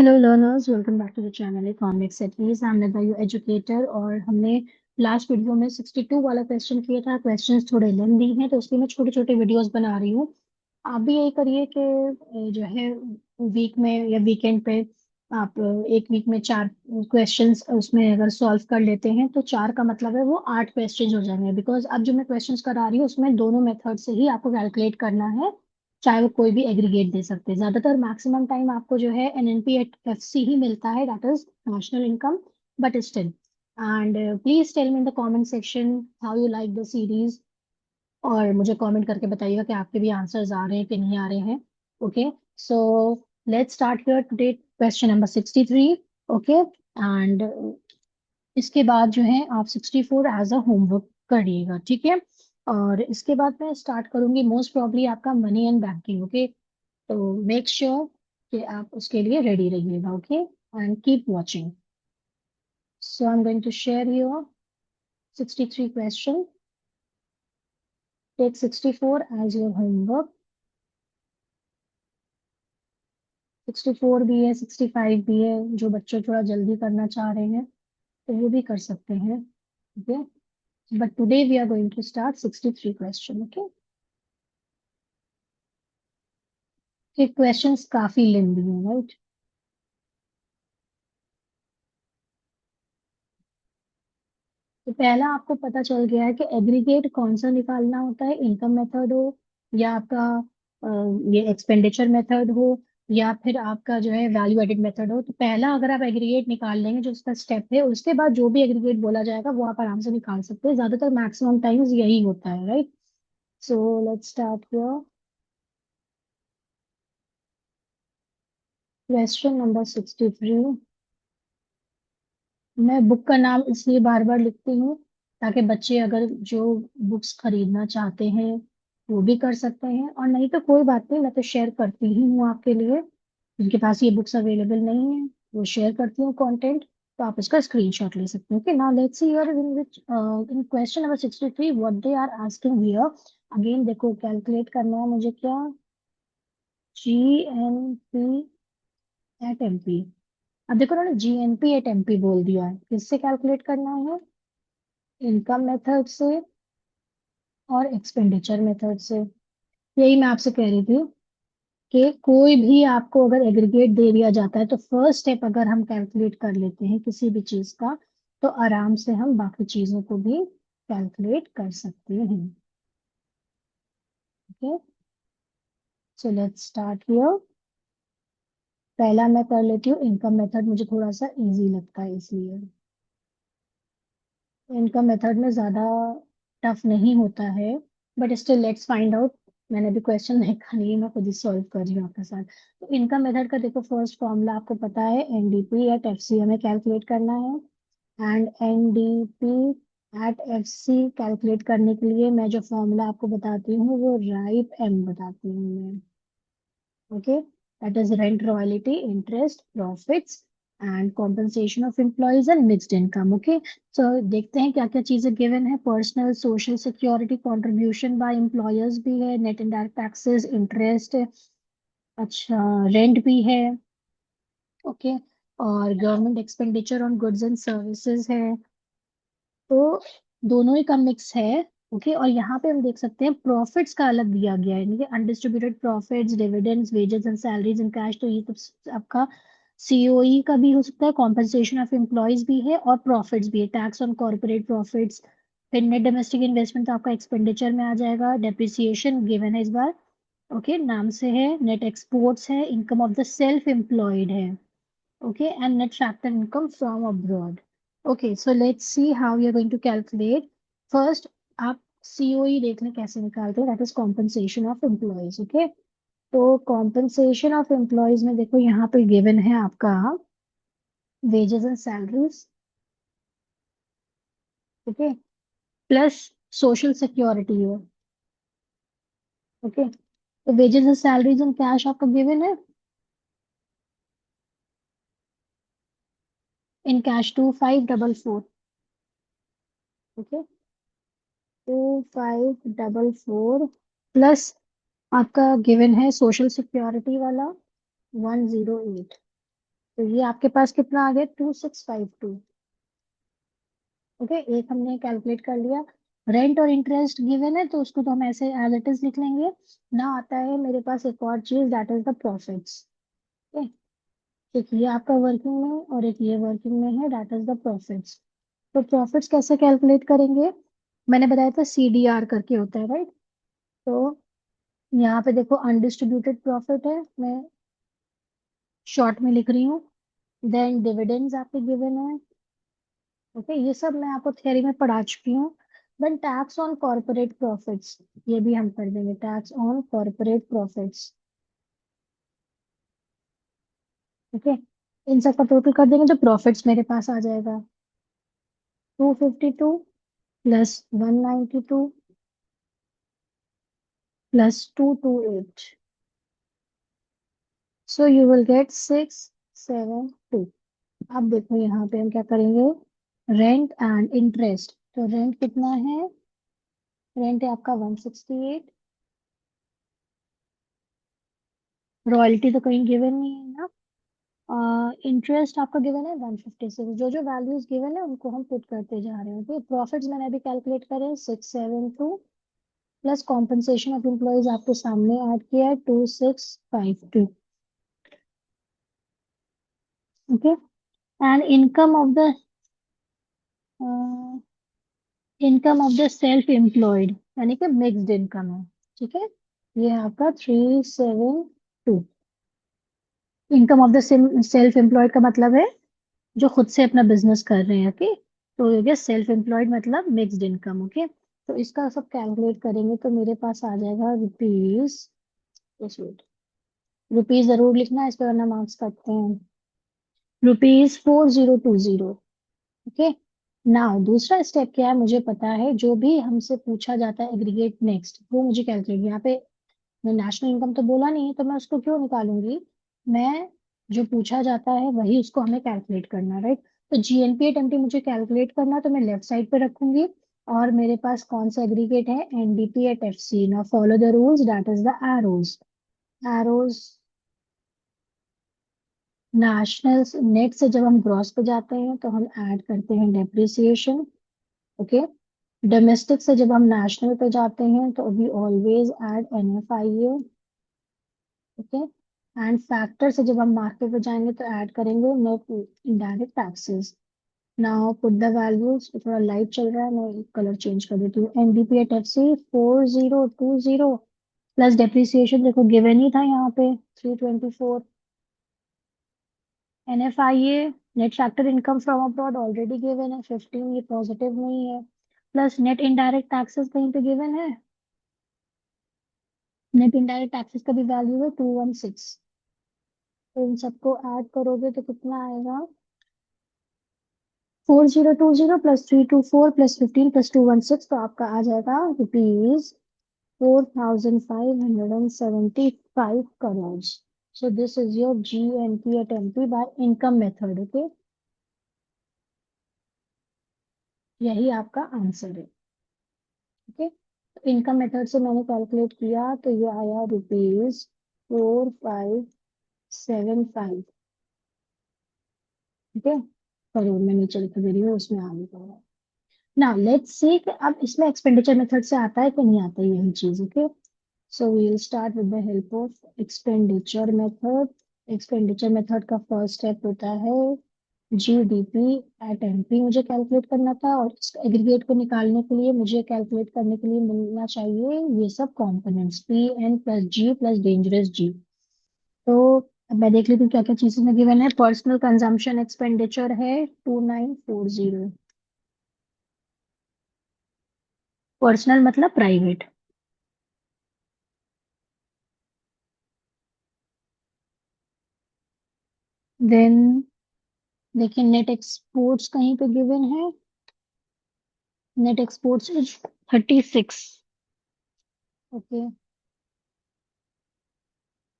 Hello learners, welcome back to the channel economics at ease. I am Nada your educator. और हमने last video में 62 वाला question किया था। क्वेश्चंस थोड़े लेंदी हैं तो इसलिए मैं छोटे छोटे वीडियोस बना रही हूँ। आप भी यही करिए कि जो है वीक में या वीकेंड पे आप एक वीक में 4 क्वेश्चंस उसमें अगर सॉल्व कर लेते हैं तो 4 का मतलब है वो 8 क्वेश्चंस हो जाएंगे। बिकॉज अब जो मैं क्वेश्चंस करा रही हूँ उसमें दोनों मेथड से ही आपको कैलकुलेट करना है, चाहे वो कोई भी एग्रीगेट दे सकते हैं। ज्यादातर मैक्सिमम टाइम आपको जो है एनएनपी एफसी ही मिलता है, that is national income, but still. And please tell me in the comment section how you like the series. और मुझे कमेंट करके बताइएगा कि आपके भी आंसर्स आ रहे हैं कि नहीं आ रहे हैं। Okay, so let's start here today question number 63। Okay, and इसके बाद जो है आप 64 एज अ होमवर्क करिएगा, ठीक है। और इसके बाद मैं स्टार्ट करूंगी मोस्ट प्रॉब्ली आपका मनी एंड बैंकिंग। ओके, तो मेक श्योर कि आप उसके लिए रेडी रहिएगा। Okay, and keep watching. So I am going to share your 63 question. Take 64 as your homework. 64 भी है, 65 भी है। जो बच्चे थोड़ा जल्दी करना चाह रहे हैं तो वो भी कर सकते हैं। Okay, but today we are going to start 63 question. Okay, ये क्वेश्चंस काफी लेंदी हैं, राइट। तो पहला आपको पता चल गया है कि एग्रीगेट कौन सा निकालना होता है, इनकम मेथड हो या आपका ये एक्सपेंडिचर मेथड हो या फिर आपका जो है वैल्यू एडेड मेथड हो। तो पहला अगर आप एग्रीगेट निकाल लेंगे जो उसका स्टेप है, उसके बाद जो भी एग्रीगेट बोला जाएगा वो आप आराम से निकाल सकते हैं। ज्यादातर मैक्सिमम टाइम्स यही होता है, right. So let's start here. Question number 63। मैं बुक का नाम इसलिए बार बार लिखती हूँ ताकि बच्चे अगर जो बुक्स खरीदना चाहते हैं वो भी कर सकते हैं, और नहीं तो कोई बात नहीं, मैं तो शेयर करती ही हूँ आपके लिए। जिनके पास ये बुक्स अवेलेबल नहीं है वो शेयर करती हूँ कंटेंट, तो आप इसका स्क्रीनशॉट ले सकते हैं। Okay, now let's see here in which in question number 63 what they are asking here. Again देखो, कैलकुलेट करना है मुझे क्या, जीएनपी एट एमपी। अब देखो ना, जीएनपी एट एमपी बोल दिया है, किससे कैलकुलेट करना है, इनकम मेथड से और एक्सपेंडिचर मेथड से। यही मैं आपसे कह रही थी कि कोई भी आपको अगर एग्रीगेट दे दिया जाता है तो फर्स्ट स्टेप अगर हम कैलकुलेट कर लेते हैं किसी भी चीज का तो आराम से हम बाकी चीजों को भी कैलकुलेट कर सकते हैं। Okay, so let's start here. पहला मैं कर लेती हूँ इनकम मेथड, मुझे थोड़ा सा इजी लगता है इसलिए। इनकम मेथड में ज्यादा टफ नहीं होता है, but still let's find out. मैंने भी क्वेश्चन देखा नहीं है, मैं खुद ही सॉल्व कर रही हूँ आपके साथ। तो इनकम मेथड का देखो, फर्स्ट फॉर्मूला आपको पता है, एनडीपी एट एफसी हमें कैलकुलेट करना है। And NDP at FC calculate करने के लिए मैं जो फॉर्मूला आपको बताती हूँ वो राइप एम बताती हूँ मैं। Okay, that is rent, royalty, interest, profits and compensation of employees and mixed income. Okay, so देखते हैं क्या क्या चीजें गिवन है। Personal social security contribution by employers भी है, नेट इनडायरेक्ट टैक्सेस, इंटरेस्ट, अच्छा रेंट भी है। ओके, और government expenditure on goods and services है। तो दोनों ही का मिक्स है। ओके, और यहाँ पे हम देख सकते हैं प्रॉफिट्स का अलग दिया गया है, ठीक है, undistributed profits, dividends, wages and salaries in cash. तो ये तो आपका सीओई का भी हो सकता है, कॉम्पनसेशन ऑफ एम्प्लॉयज भी है और प्रॉफिट्स भी है, टैक्स ऑन कॉर्पोरेट प्रॉफिट्स। फिर नेट डोमेस्टिक इन्वेस्टमेंट तो आपका एक्सपेंडिचर में आ जाएगा, डेप्रिसिएशन गिवन है इस बार। ओके, नाम से है, नेट एक्सपोर्ट्स है, income of the self employed है। Okay, and net factor income from abroad. Okay, so let's see how we are going to calculate. First, आप COE देख लें कैसे निकालते हैं, that is compensation of employees. Okay, तो compensation of employees में देखो यहाँ पे given है आपका wages and salaries, okay, plus social security है। Okay, तो wages and salaries and cash आपका given है, in cash 2544। Okay, 2544 प्लस आपका गिवन है सोशल सिक्योरिटी वाला 108। तो ये आपके पास कितना आ गया, 2652। ओके, एक हमने कैलकुलेट कर लिया। रेंट और इंटरेस्ट गिवन है तो उसको तो हम ऐसे एज इट इज लिख लेंगे। ना आता है मेरे पास एक और चीज, that is the profits. Okay, एक ये आपका वर्किंग में और एक ये वर्किंग में है, दैट इज द प्रॉफिट्स। तो प्रॉफिट्स कैसे कैलकुलेट करेंगे, मैंने बताया था सीडीआर करके होता है, राइट। तो यहाँ पे देखो अनडिस्ट्रीब्यूटेड प्रॉफिट है, मैं शॉर्ट में लिख रही हूँ। देन डिविडेंड्स आपके गिवन है। ओके, ये सब मैं आपको थियरी में पढ़ा चुकी हूँ। Then tax on corporate profits, ये भी हम कर देंगे, tax on corporate profits. Okay, इन सब का टोटल कर देंगे तो प्रॉफिट्स मेरे पास आ जाएगा 252 plus 192 plus 228। So you will get 672। अब देखो यहाँ पे हम क्या करेंगे, रेंट एंड इंटरेस्ट। तो रेंट कितना है, रेंट है आपका 168। रॉयल्टी तो कहीं गिवन नहीं है ना। इंटरेस्ट आपका गिवन है 156। जो जो वैल्यूज गिवन है उनको हम पुट करते जा रहे हैं। तो प्रॉफिट्स मैंने अभी कैलकुलेट करे 672 प्लस कॉम्पनसेशन ऑफ एम्प्लॉयज आपके सामने ऐड किया है 2652। Okay, and income of the self employed, यानी कि मिक्स्ड इनकम है। ठीक है, ये है आपका 372। Income of the self employed का मतलब है जो खुद से अपना बिजनेस कर रहे हैं। ओके, तो हो गया सेल्फ एम्प्लॉयड मतलब मिक्स्ड इनकम। ओके, तो इसका सब कैलकुलेट करेंगे तो मेरे पास आ जाएगा रुपीज, रुपीज जरूर लिखना, इस पर वरना मार्क्स कटते हैं। रुपीज 4020। ओके, नाउ दूसरा स्टेप क्या है, मुझे पता है जो भी हमसे पूछा जाता है एग्रीगेट नेक्स्ट, वो मुझे कैलकुलेट, यहाँ पे नेशनल इनकम तो बोला नहीं है तो मैं उसको क्यों निकालूंगी। मैं जो पूछा जाता है वही उसको हमें कैलकुलेट करना, राइट। तो जीएनपी एट एमटी मुझे कैलकुलेट करना, तो मैं लेफ्ट साइड पे रखूंगी। और मेरे पास कौन सा एग्रीगेट है, NDP at FC. Now follow the rules, that is the arrows. Arrows, national net से जब हम ग्रॉस पे जाते हैं तो हम ऐड करते हैं डेप्रिसिएशन। ओके, डोमेस्टिक से जब हम नेशनल पे जाते हैं तो we always add NFIA. Okay, and factor से जब हम मार्केट पे जाएंगे तो ऐड करेंगे net indirect taxes. Now put the values, थोड़ा लाइट चल रहा है, मैं कलर चेंज कर देती हूँ। NDP at F C 4020 plus depreciation देखो गिवन ही था यहाँ पे 324। NFIA net factor income from abroad already given है 15, ये पॉजिटिव नहीं है। प्लस नेट इनडायरेक्ट टैक्सेस कहीं पे गिवन है, नेट इनडायरेक्ट टैक्सेस का भी वैल्यू है 216। तो इन सबको ऐड करोगे तो कितना आएगा, 4020 प्लस 324 प्लस 15 प्लस 216, तो आपका आ जाएगा rupees 4575 crore. So this is your GNP at MP by income method. Okay, यही आपका आंसर है। ओके, तो इनकम मेथड से मैंने कैलकुलेट किया तो ये आया रुपीज 4575। ठीक है, करोड़ में नीचे लिख दे रही हूँ, उसमें आने का। नाउ लेट्स सी कि अब इसमें एक्सपेंडिचर मेथड से आता है कि नहीं आता है यही चीज। Okay, so we will start with the help of expenditure method. Expenditure method का फर्स्ट स्टेप होता है जीडीपी एट एमपी, मुझे कैलकुलेट करना था। और इस एग्रीगेट को निकालने के लिए मुझे कैलकुलेट करने के लिए मिलना चाहिए ये सब कंपोनेंट्स, पी एन प्लस जी प्लस डेंजरस जी। तो अब मैं देख लेती हूँ क्या क्या चीजें में गिवन है। पर्सनल कंजम्पशन एक्सपेंडिचर है 2940। पर्सनल मतलब प्राइवेट। देन देखिए नेट एक्सपोर्ट्स कहीं पे गिवन है, net exports is 36। Okay,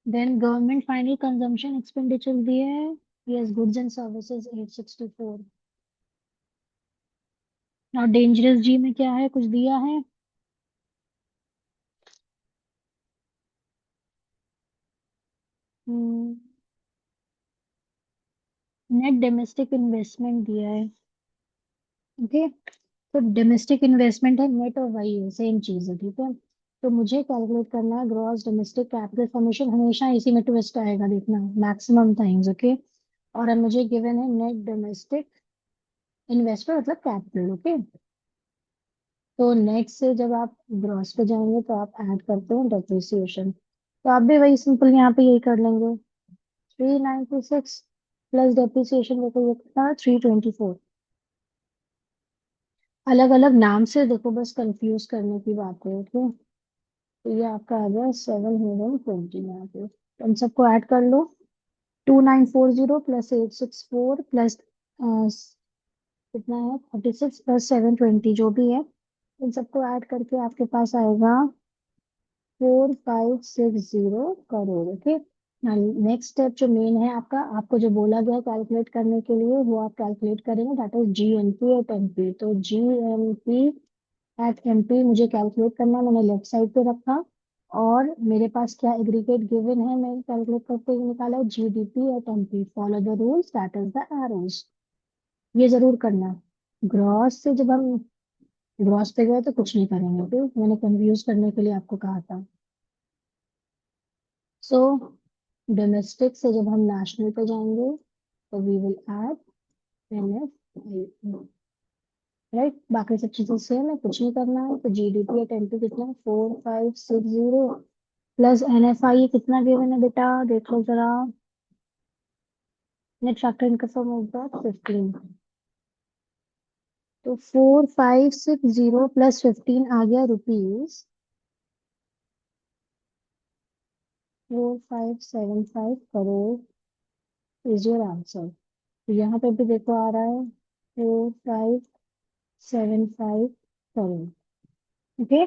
then government final consumption expenditure दिया है, यस गुड्स एंड सर्विसेज 864। और डेंजरस जी में क्या है, कुछ दिया है। नेट डोमेस्टिक इन्वेस्टमेंट दिया है। ओके, तो डोमेस्टिक इन्वेस्टमेंट है, नेट और वही है, सेम चीज है, ठीक है। तो मुझे कैलकुलेट करना है ग्रॉस डोमेस्टिक कैपिटल फॉर्मेशन, हमेशा इसी में ट्विस्ट आएगा, देखना मैक्सिमम टाइम्स। ओके, और अब मुझे गिवन है नेट डोमेस्टिक इन्वेस्टमेंट मतलब कैपिटल। ओके, तो नेट से जब आप ग्रॉस पे जाएंगे तो आप ऐड करते हैं डेप्रिसिएशन, तो आप भी वही सिंपल यहाँ पे यही कर लेंगे। 396 प्लस डेप्रिसिएशन, देखो ये कितना, 324। अलग अलग नाम से देखो, बस कंफ्यूज करने की बात है। ओके, तो ये आपका आ गया 720 यहाँ पे, तो इन सबको ऐड कर लो। 2940 प्लस 864 प्लस कितना है, 36 प्लस 720 जो भी है, इन सबको ऐड करके आपके पास आएगा 4560 करोड़। ओके, नेक्स्ट स्टेप जो मेन है आपका, आपको जो बोला गया कैलकुलेट करने के लिए, वो आप कैलकुलेट करेंगे, that is GNP at MP. तो जीएनपी एट एमपी मुझे कैलकुलेट करना है, मैंने लेफ्ट साइड पे रखा। और मेरे पास क्या एग्रीगेट गिवन है, मैं कैलकुलेट करते हुए निकाला GDP at MP, follow the rules, that is the arrows. ये जरूर करना। ग्रॉस से जब हम ग्रॉस पे गए तो कुछ नहीं करेंगे, ओके, मैंने कंफ्यूज करने के लिए आपको कहा था। सो डोमेस्टिक से जब हम नेशनल पे जाएंगे तो we will add NF, right, बाकी सब चीजें सेम है, कुछ नहीं करना है। तो जीडीपी एट एमपी कितना है, 4560 प्लस एनएफआई कितना गिवन है बेटा, देख लो जरा, नेट फैक्टर इनकम फ्रॉम होगा 15। तो 4560 प्लस 15 आ गया rupees 4575 crore, is your answer. तो यहाँ पे भी देखो आ रहा है 4575 करोड़। ओके,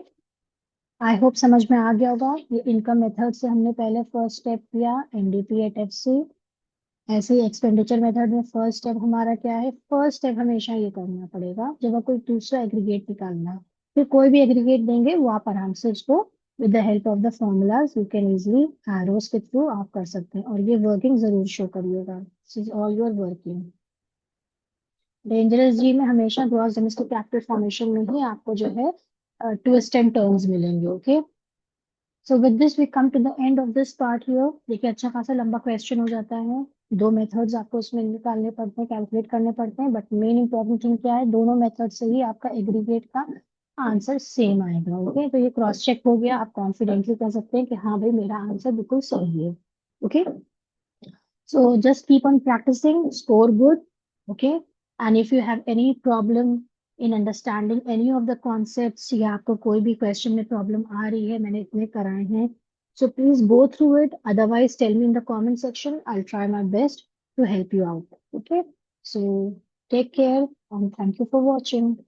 आई होप समझ में आ गया होगा। ये इनकम मेथड से हमने पहले फर्स्ट स्टेप किया, एनडीपी एट एफ सी। ऐसे ही एक्सपेंडिचर मेथड में फर्स्ट स्टेप हमारा क्या है, फर्स्ट स्टेप हमेशा ये करना पड़ेगा जब आपको दूसरा एग्रीगेट निकालना है। फिर कोई भी एग्रीगेट देंगे वो आप आराम से उसको with the help of the formulas you can easily arrows के थ्रू आप कर सकते हैं, और ये वर्किंग जरूर शो करिएगा, ऑल योर वर्किंग। डेंजरस जी में हमेशा ग्रॉस डोमेस्टिक कैपिटल फॉर्मेशन में ही आपको जो है ट्विस्ट एंड टर्न्स मिलेंगे। Okay, so with this we come to the end of this part here. देखिए अच्छा खासा लंबा क्वेश्चन हो जाता है, दो मेथड्स आपको इसमें निकालने पड़ते हैं, कैलकुलेट करने पड़ते हैं, बट मेन इंपॉर्टेंट थिंग क्या है, दोनों मेथड से ही आपका एग्रीगेट का आंसर सेम आएगा। ओके, तो ये क्रॉस चेक हो गया, आप कॉन्फिडेंटली कह सकते हैं कि हाँ भाई मेरा आंसर बिल्कुल सही है। Okay, so just keep on practicing, score good, okay? And if you have any problem in understanding any of the concepts या आपको कोई भी question में problem आ रही है, मैंने इतने कराए हैं, so please go through it. Otherwise, tell me in the comment section. I'll try my best to help you out. Okay? So take care and thank you for watching.